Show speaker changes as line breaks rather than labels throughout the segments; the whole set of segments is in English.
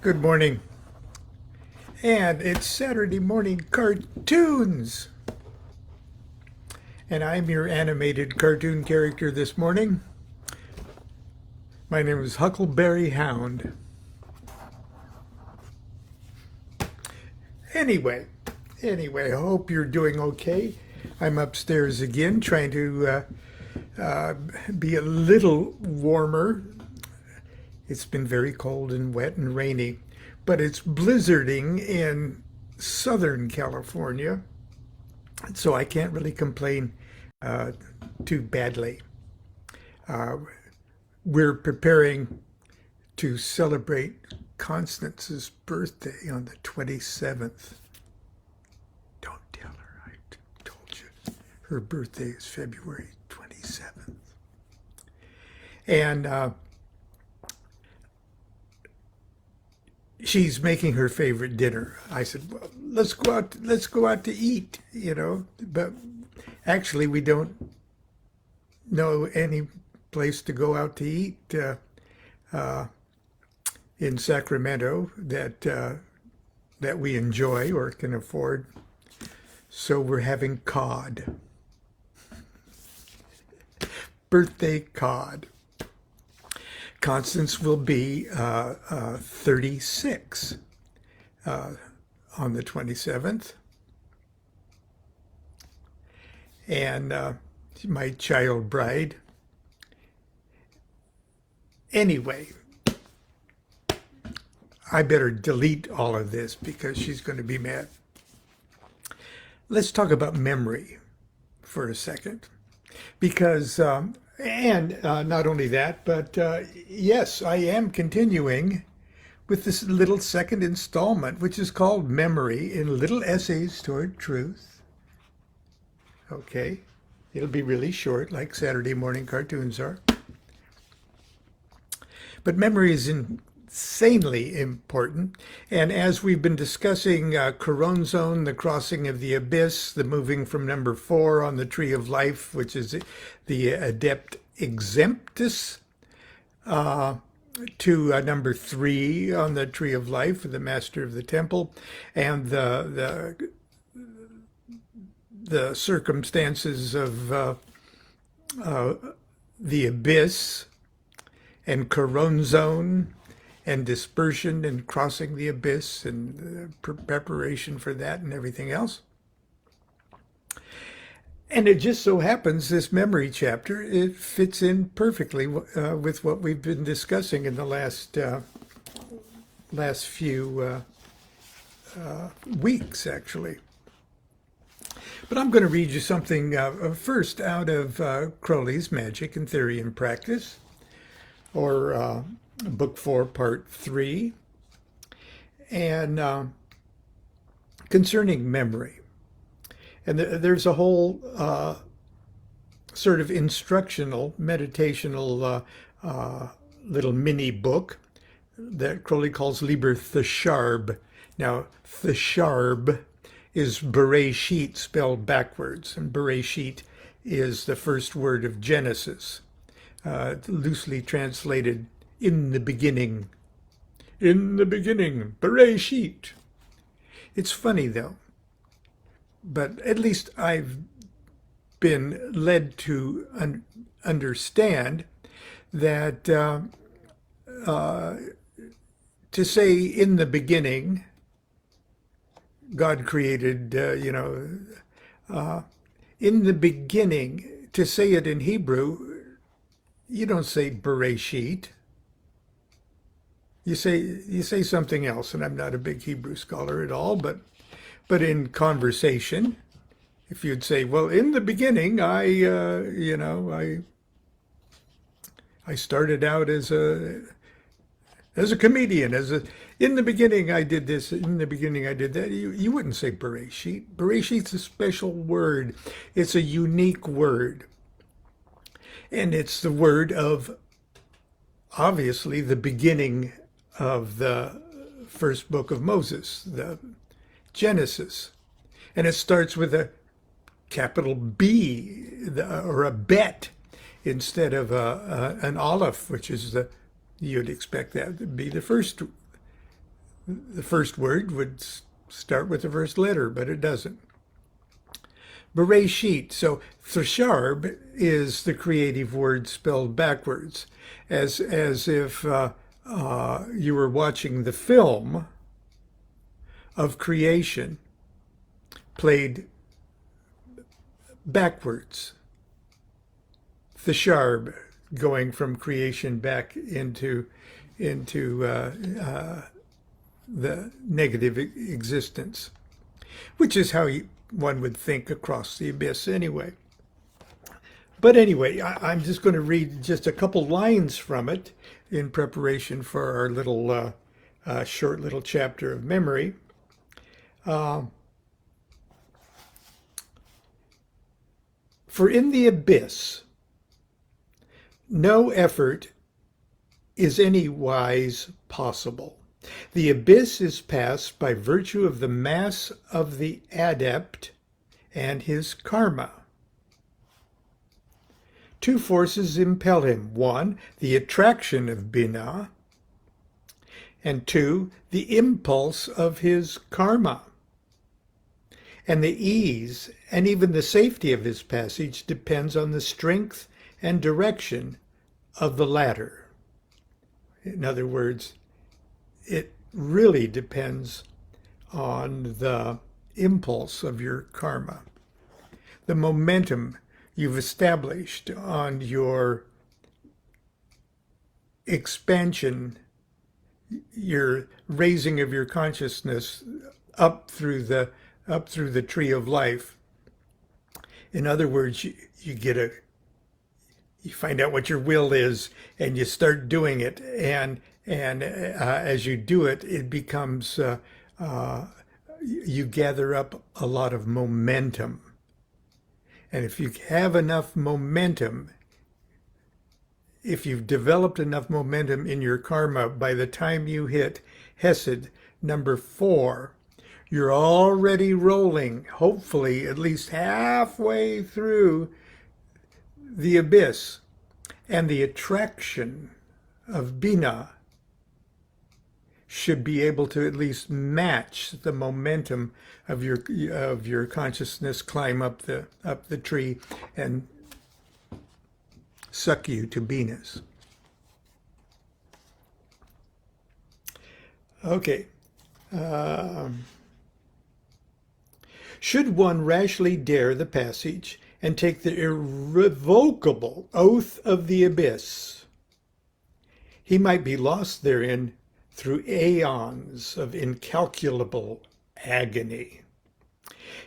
Good morning. And it's Saturday morning cartoons. And I'm your animated cartoon character this morning. My name is Huckleberry Hound. Anyway, I hope you're doing okay. I'm upstairs again trying to be a little warmer. It's been very cold and wet and rainy, but it's blizzarding in Southern California, so I can't really complain too badly. We're preparing to celebrate Constance's birthday on the 27th. Don't tell her I told you. Her birthday is February 27th. And she's making her favorite dinner. I said, well, let's go out to eat, but actually we don't know any place to go out to eat in Sacramento that we enjoy or can afford. So we're having cod. Birthday cod. Constance will be 36 on the 27th. And my child bride. Anyway, I better delete all of this because she's going to be mad. Let's talk about memory for a second. Because not only that, but yes, I am continuing with this little second installment, which is called Memory in Little Essays Toward Truth. Okay, it'll be really short, like Saturday morning cartoons are. But memory is insanely important. And as we've been discussing Coronzone, the crossing of the abyss, the moving from number 4 on the Tree of Life, which is the Adept Exemptus, to number 3 on the Tree of Life, the Master of the Temple, and the circumstances of the abyss and Coronzone and dispersion and crossing the abyss and preparation for that and everything else. And it just so happens this memory chapter, it fits in perfectly with what we've been discussing in the last few weeks, actually. But I'm going to read you something first out of Crowley's Magic and Theory and Practice, or Book 4, Part 3, and concerning memory. And there's a whole sort of instructional, meditational little mini book that Crowley calls Liber Thesharb. Now, Thesharb is Bereshit spelled backwards, and Bereshit is the first word of Genesis, loosely translated in the beginning. In the beginning, Bereshit. It's funny, though. But at least I've been led to understand that to say in the beginning, God created, in the beginning, to say it in Hebrew, you don't say Bereshit. You say something else, and I'm not a big Hebrew scholar at all, but in conversation, if you'd say, well, in the beginning, I started out as a comedian, in the beginning I did this, in the beginning I did that. You wouldn't say Bereshit. Bereshit's a special word. It's a unique word. And it's the word of, obviously, the beginning of the first book of Moses, the Genesis. And it starts with a capital B, or a bet, instead of an aleph, which is you'd expect that to be the first The first word would start with the first letter, but it doesn't. Bereshit. So Thisharb is the creative word spelled backwards, as if you were watching the film of creation played backwards. Thisharb, going from creation back into the negative existence, which is how one would think across the abyss anyway. But anyway, I'm just going to read just a couple lines from it in preparation for our little short little chapter of memory. For in the abyss, no effort is any wise possible. The abyss is passed by virtue of the mass of the adept and his karma. Two forces impel him. One, the attraction of Binah, and two, the impulse of his karma. And the ease and even the safety of his passage depends on the strength and direction of the latter. In other words, it really depends on the impulse of your karma, the momentum you've established on your expansion, your raising of your consciousness up through the tree of life. In other words, you find out what your will is, and you start doing it, and as you do it, it becomes you gather up a lot of momentum. And if you have enough momentum, if you've developed enough momentum in your karma, by the time you hit Hesed number 4, you're already rolling, hopefully at least halfway through the abyss, and the attraction of Binah should be able to at least match the momentum of your consciousness climb up the tree and suck you to Binah's. Okay. Should one rashly dare the passage and take the irrevocable oath of the abyss, he might be lost therein through aeons of incalculable agony.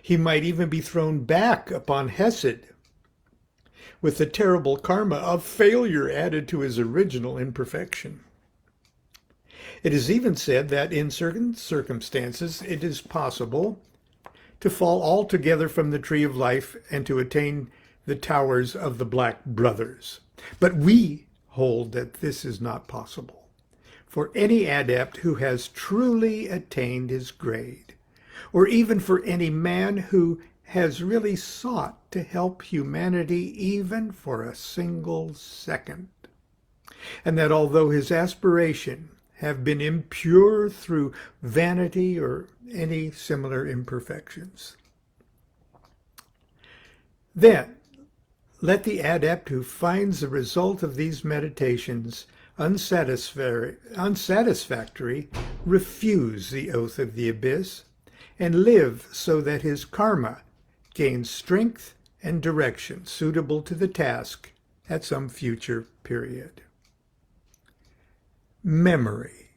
He might even be thrown back upon Hesed, with the terrible karma of failure added to his original imperfection. It is even said that in certain circumstances it is possible to fall altogether from the tree of life and to attain the towers of the Black Brothers. But we hold that this is not possible for any adept who has truly attained his grade, or even for any man who has really sought to help humanity even for a single second. And that although his aspiration have been impure through vanity or any similar imperfections, then let the adept who finds the result of these meditations unsatisfactory refuse the oath of the abyss and live so that his karma gains strength and direction suitable to the task at some future period. Memory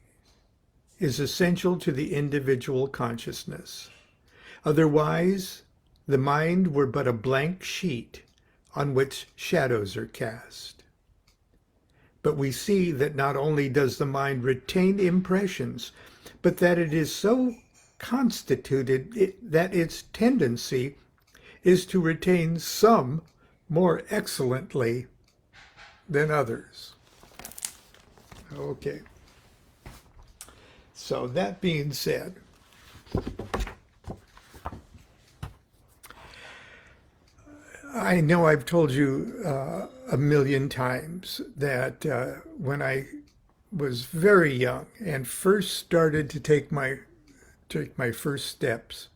is essential to the individual consciousness. Otherwise, the mind were but a blank sheet on which shadows are cast. But we see that not only does the mind retain impressions, but that it is so constituted that its tendency is to retain some more excellently than others. Okay. So that being said, I know I've told you a million times that when I was very young and first started to take my first steps,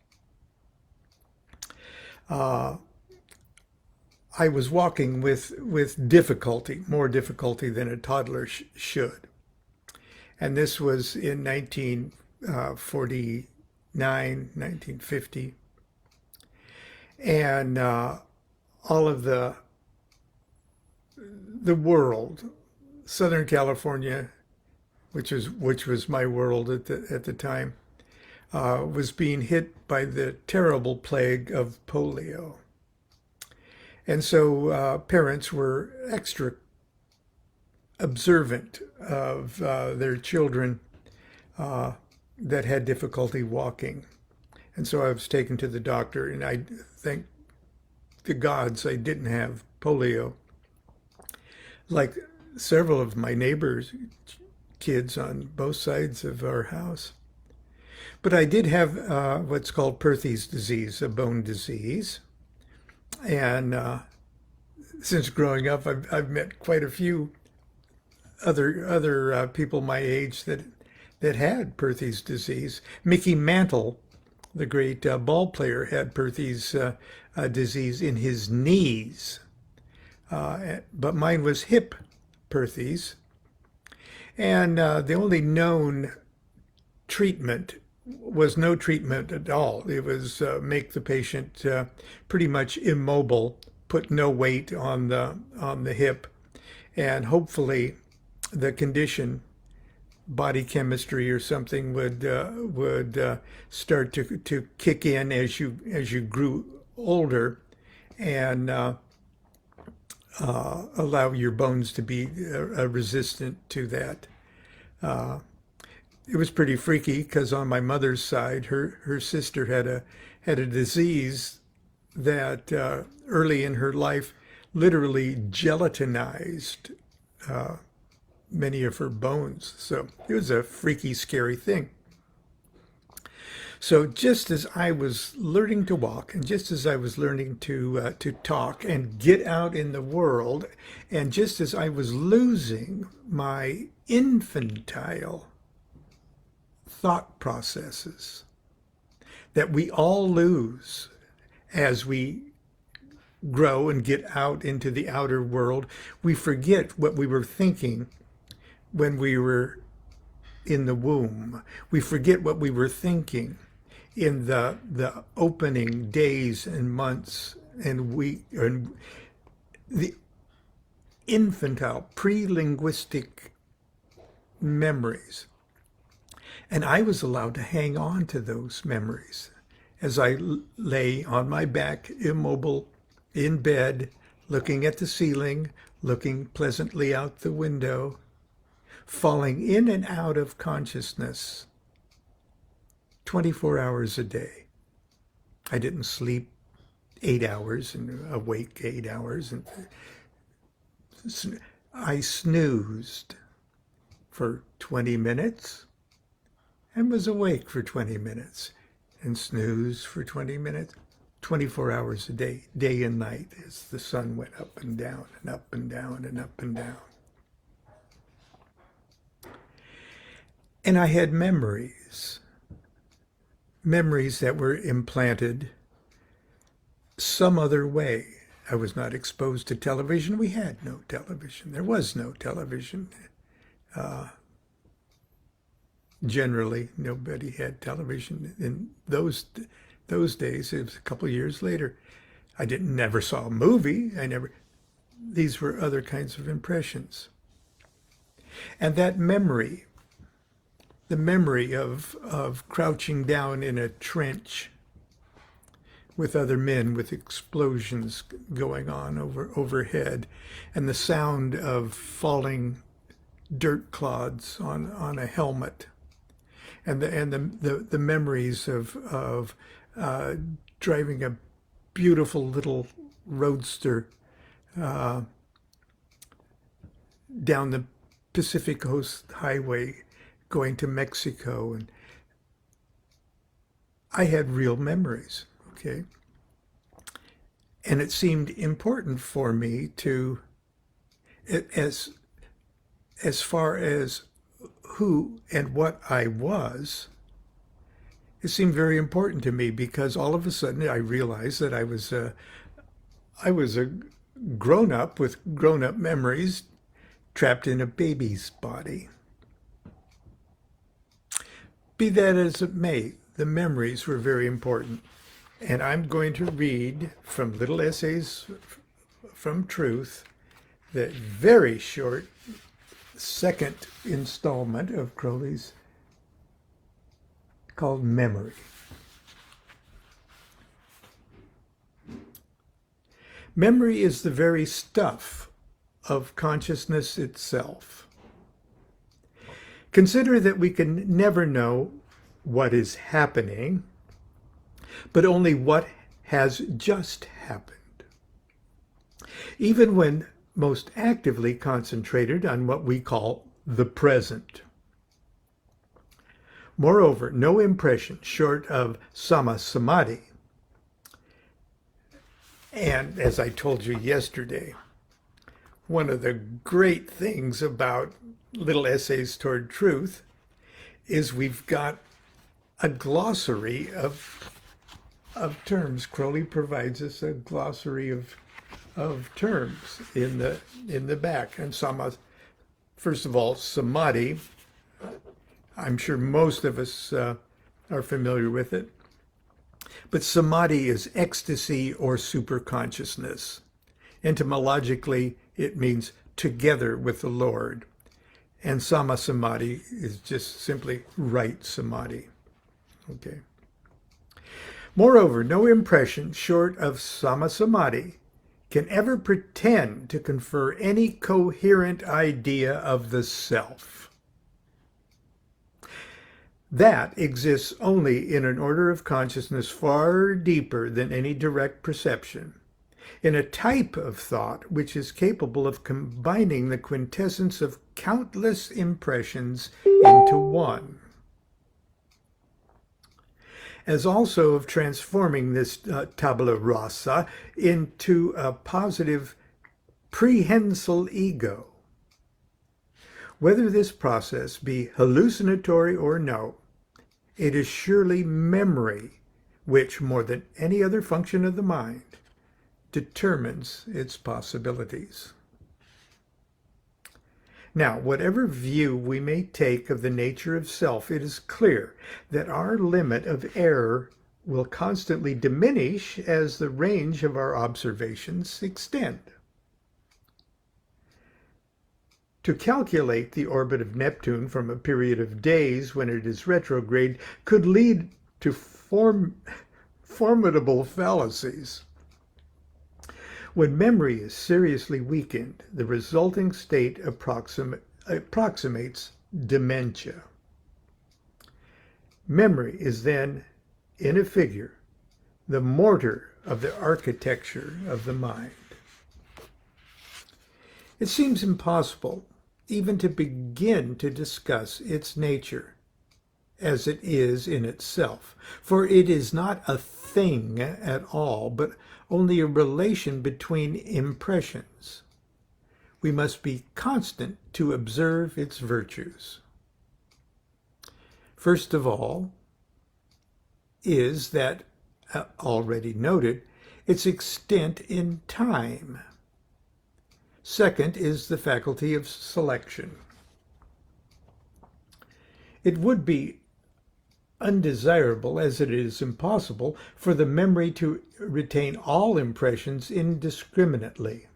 I was walking with difficulty, more difficulty than a toddler should. And this was in 1949, 1950. And all of the world, Southern California, which was my world at the time, was being hit by the terrible plague of polio. And so parents were extra observant of their children that had difficulty walking. And so I was taken to the doctor, and I thank the gods I didn't have polio. Like several of my neighbors' kids on both sides of our house. But I did have what's called Perthes disease, a bone disease. And since growing up, I've met quite a few other people my age that had Perthes disease. Mickey Mantle, the great ball player, had Perthes disease in his knees, but mine was hip Perthes. And the only known treatment was no treatment at all. It was make the patient pretty much immobile, put no weight on the hip, and hopefully the condition, body chemistry or something, would start to kick in as you grew older, and allow your bones to be resistant to that. It was pretty freaky because on my mother's side, her sister had a disease that early in her life literally gelatinized many of her bones. So it was a freaky, scary thing. So just as I was learning to walk, and just as I was learning to talk and get out in the world, and just as I was losing my infantile thought processes that we all lose as we grow and get out into the outer world, we forget what we were thinking when we were in the womb. We forget what we were thinking in the opening days and months and the infantile pre-linguistic memories. And I was allowed to hang on to those memories as I lay on my back, immobile, in bed, looking at the ceiling, looking pleasantly out the window, falling in and out of consciousness 24 hours a day. I didn't sleep 8 hours and awake 8 hours. And I snoozed for 20 minutes and was awake for 20 minutes and snoozed for 20 minutes, 24 hours a day, day and night, as the sun went up and down and up and down and up and down. And I had memories that were implanted some other way. I was not exposed to television. We had no television. There was no television. Generally, nobody had television in those days. It was a couple of years later. I never saw a movie. These were other kinds of impressions. And that memory, the memory of crouching down in a trench with other men, with explosions going on overhead, and the sound of falling dirt clods on a helmet, and the memories of driving a beautiful little roadster down the Pacific Coast Highway going to Mexico. And I had real memories, okay? And it seemed important for me to, as far as who and what I was, it seemed very important to me because all of a sudden I realized that I was a grown up with grown up memories trapped in a baby's body. Be that as it may, the memories were very important. And I'm going to read from Little Essays from Truth, that very short second installment of Crowley's called Memory. Memory is the very stuff of consciousness itself. Consider that we can never know what is happening, but only what has just happened. Even when most actively concentrated on what we call the present. Moreover, no impression short of sama samadhi, and as I told you yesterday, one of the great things about Little Essays Toward Truth is we've got a glossary of terms. Crowley provides us a glossary of terms in the back. And first of all, samadhi, I'm sure most of us are familiar with it. But samadhi is ecstasy or superconsciousness. Etymologically, it means together with the Lord. And sama samadhi is just simply right samadhi. Okay. Moreover, no impression short of sama samadhi can ever pretend to confer any coherent idea of the self. That exists only in an order of consciousness far deeper than any direct perception, in a type of thought which is capable of combining the quintessence of countless impressions into one, as also of transforming this tabula rasa into a positive prehensile ego. Whether this process be hallucinatory or no, it is surely memory which, more than any other function of the mind, determines its possibilities. Now, whatever view we may take of the nature of self, it is clear that our limit of error will constantly diminish as the range of our observations extend. To calculate the orbit of Neptune from a period of days when it is retrograde could lead to formidable fallacies. When memory is seriously weakened, the resulting state approximates dementia. Memory is then, in a figure, the mortar of the architecture of the mind. It seems impossible even to begin to discuss its nature as it is in itself, for it is not a thing at all, but only a relation between impressions. We must be constant to observe its virtues. First of all is that, already noted, its extent in time. Second is the faculty of selection. It would be undesirable, as it is impossible, for the memory to retain all impressions indiscriminately.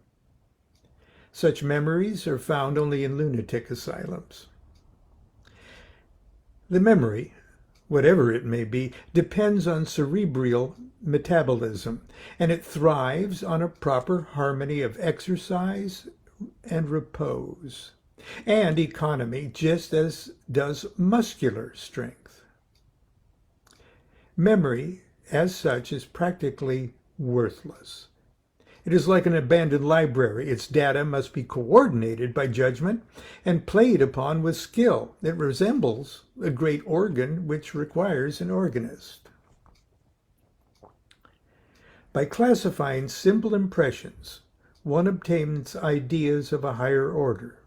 Such memories are found only in lunatic asylums. The memory, whatever it may be, depends on cerebral metabolism, and it thrives on a proper harmony of exercise and repose, and economy, just as does muscular strength. Memory, as such, is practically worthless. It is like an abandoned library. Its data must be coordinated by judgment and played upon with skill. It resembles a great organ which requires an organist. By classifying simple impressions, one obtains ideas of a higher order.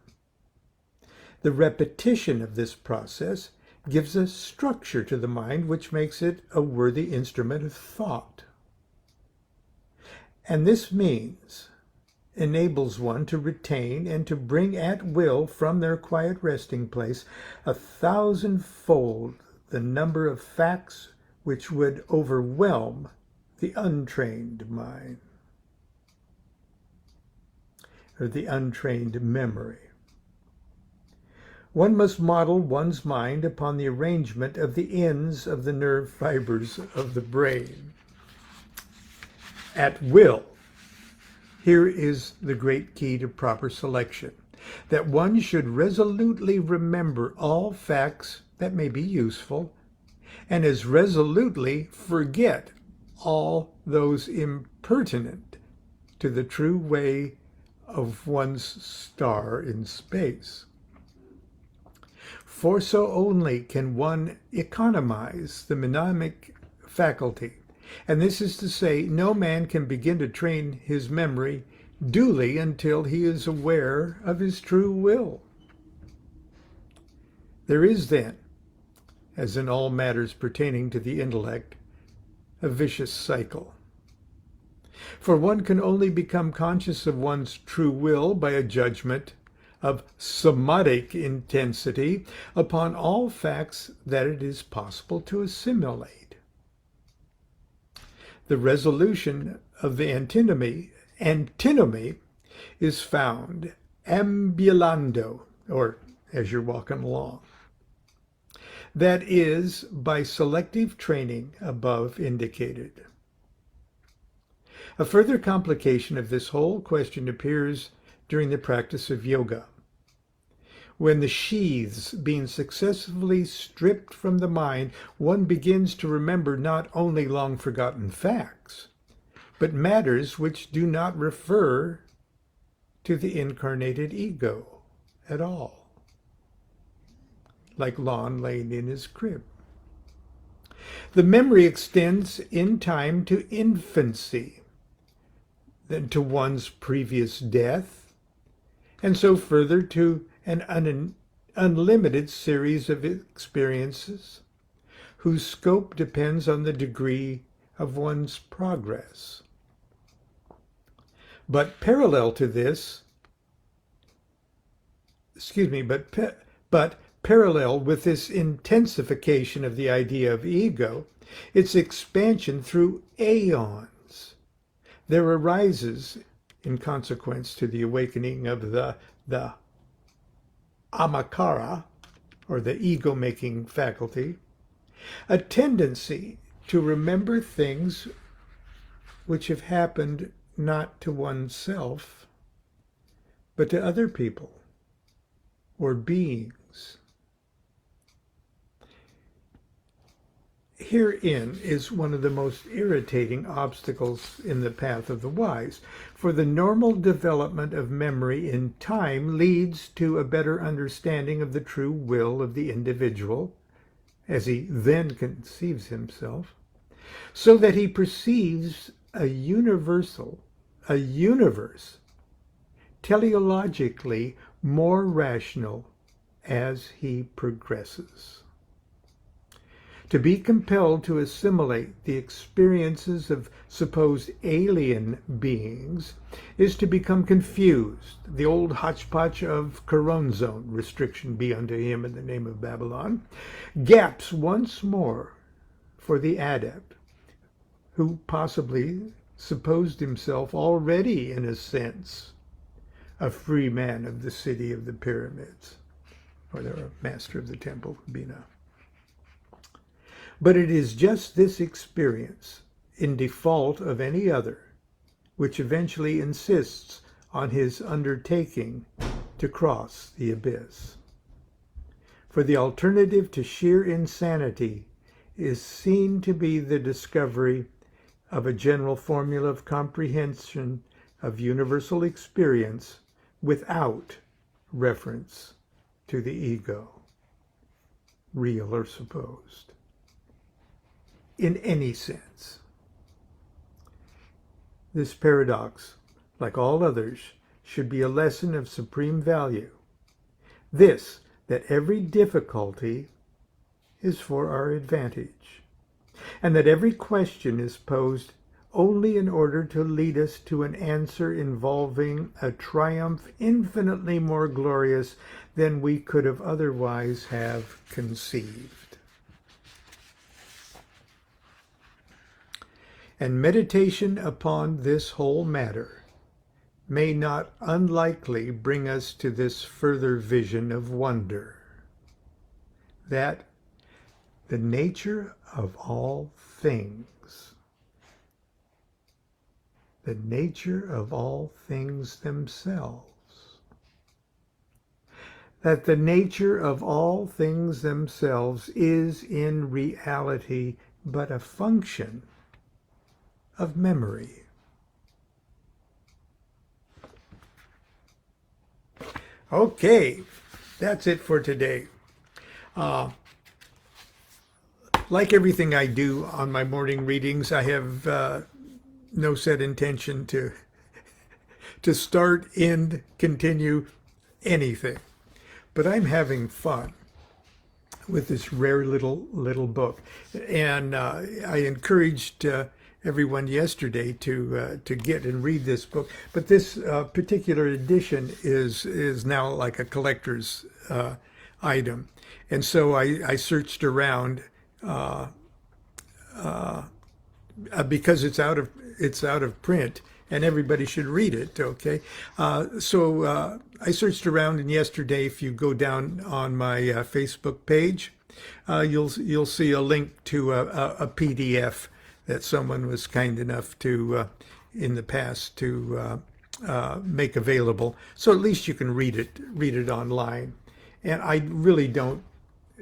The repetition of this process gives a structure to the mind which makes it a worthy instrument of thought. And this means enables one to retain and to bring at will from their quiet resting place 1,000-fold the number of facts which would overwhelm the untrained mind, or the untrained memory. One must model one's mind upon the arrangement of the ends of the nerve fibers of the brain. At will. Here is the great key to proper selection, that one should resolutely remember all facts that may be useful, and as resolutely forget all those impertinent to the true way of one's star in space. For so only can one economize the mnemonic faculty, and this is to say, no man can begin to train his memory duly until he is aware of his true will. There is then, as in all matters pertaining to the intellect, a vicious cycle. For one can only become conscious of one's true will by a judgment of somatic intensity upon all facts that it is possible to assimilate. The resolution of the antinomy is found ambulando, or as you're walking along. That is, by selective training above indicated. A further complication of this whole question appears during the practice of yoga, when the sheaths being successively stripped from the mind, one begins to remember not only long-forgotten facts, but matters which do not refer to the incarnated ego at all, like Lon laying in his crib. The memory extends in time to infancy, then to one's previous death, and so further to an unlimited series of experiences whose scope depends on the degree of one's progress. But parallel to this, but parallel with this intensification of the idea of ego, its expansion through aeons, there arises, in consequence to the awakening of the amakara, or the ego-making faculty, a tendency to remember things which have happened not to oneself, but to other people or beings. Herein is one of the most irritating obstacles in the path of the wise, for the normal development of memory in time leads to a better understanding of the true will of the individual, as he then conceives himself, so that he perceives a universe teleologically more rational as he progresses. To be compelled to assimilate the experiences of supposed alien beings is to become confused. The old hodgepodge of Coron Zone, restriction be unto him in the name of Babylon, gaps once more for the adept, who possibly supposed himself already, in a sense, a free man of the city of the pyramids, or the master of the temple of Bina. But it is just this experience, in default of any other, which eventually insists on his undertaking to cross the abyss. For the alternative to sheer insanity is seen to be the discovery of a general formula of comprehension of universal experience without reference to the ego, real or supposed, in any sense. This paradox, like all others, should be a lesson of supreme value. This, that every difficulty is for our advantage, and that every question is posed only in order to lead us to an answer involving a triumph infinitely more glorious than we could have otherwise have conceived. And meditation upon this whole matter may not unlikely bring us to this further vision of wonder, that the nature of all things, the nature of all things themselves, that the nature of all things themselves is in reality but a function of memory. Okay, that's it for today. Like everything I do on my morning readings, I have no set intention to start, end, continue anything. But I'm having fun with this rare little book. And I encouraged everyone yesterday to get and read this book. But this particular edition is now like a collector's item. And so I searched around because it's out of print and everybody should read it. Okay, so I searched around, and yesterday, if you go down on my Facebook page, you'll see a link to a PDF that someone was kind enough to in the past to make available. So at least you can read it online. And I really don't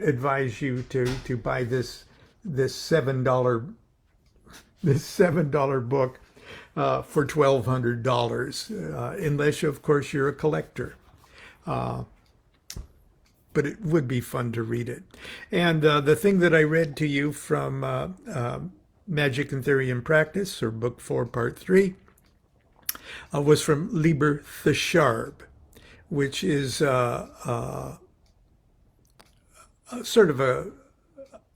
advise you to buy this $7 book for $1,200 unless, of course, you're a collector. But it would be fun to read it. And the thing that I read to you from Magic and Theory and Practice, or Book 4, Part 3, was from Liber Thesharb, which is sort of a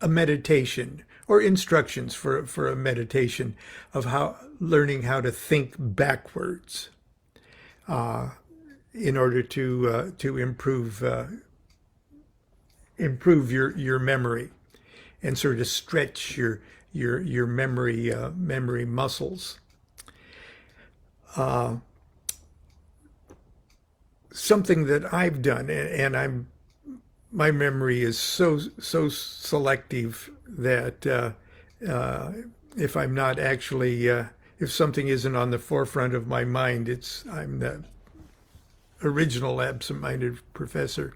meditation, or instructions for a meditation of learning how to think backwards in order to improve your memory and sort of stretch your memory muscles. Something that I've done, and my memory is so selective that if I'm not actually if something isn't on the forefront of my mind, I'm the original absent-minded professor.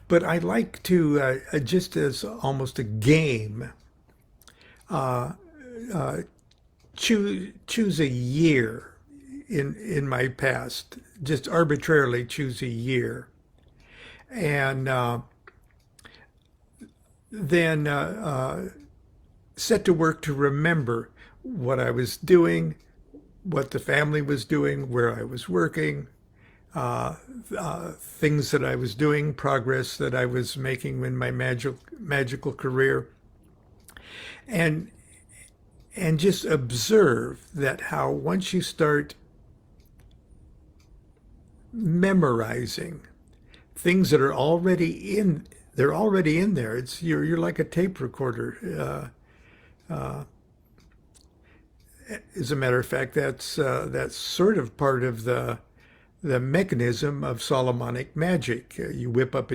But I like to just as almost a game, choose a year in my past, just arbitrarily choose a year, and then set to work to remember what I was doing, what the family was doing, where I was working, things that I was doing, progress that I was making in my magical career, and just observe that how once you start memorizing things that are already in, they're already in there. You're like a tape recorder. As a matter of fact, that's sort of part of the mechanism of Solomonic magic. You whip up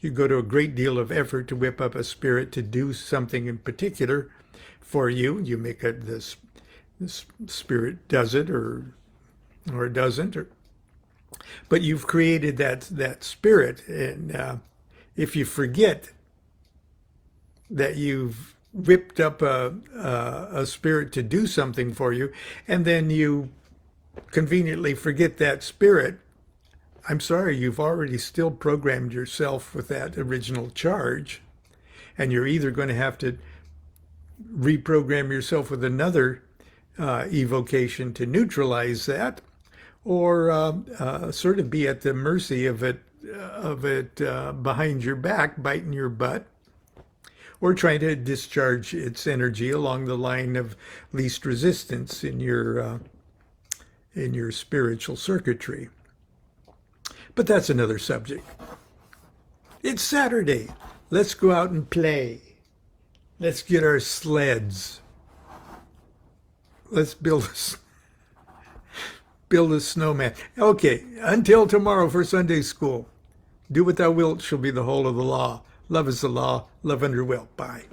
you go to a great deal of effort to whip up a spirit to do something in particular for you. You make this spirit does it or it doesn't, but you've created that spirit, and if you forget that you've whipped up a spirit to do something for you, and then you conveniently forget that spirit, I'm sorry, you've already still programmed yourself with that original charge, and you're either going to have to reprogram yourself with another evocation to neutralize that, or sort of be at the mercy of it behind your back, biting your butt, or trying to discharge its energy along the line of least resistance in your spiritual circuitry. But that's another subject. It's Saturday. Let's go out and play. Let's get our sleds. Let's build a snowman. Okay, until tomorrow for Sunday school. Do what thou wilt shall be the whole of the law. Love is the law. Love under will. Bye.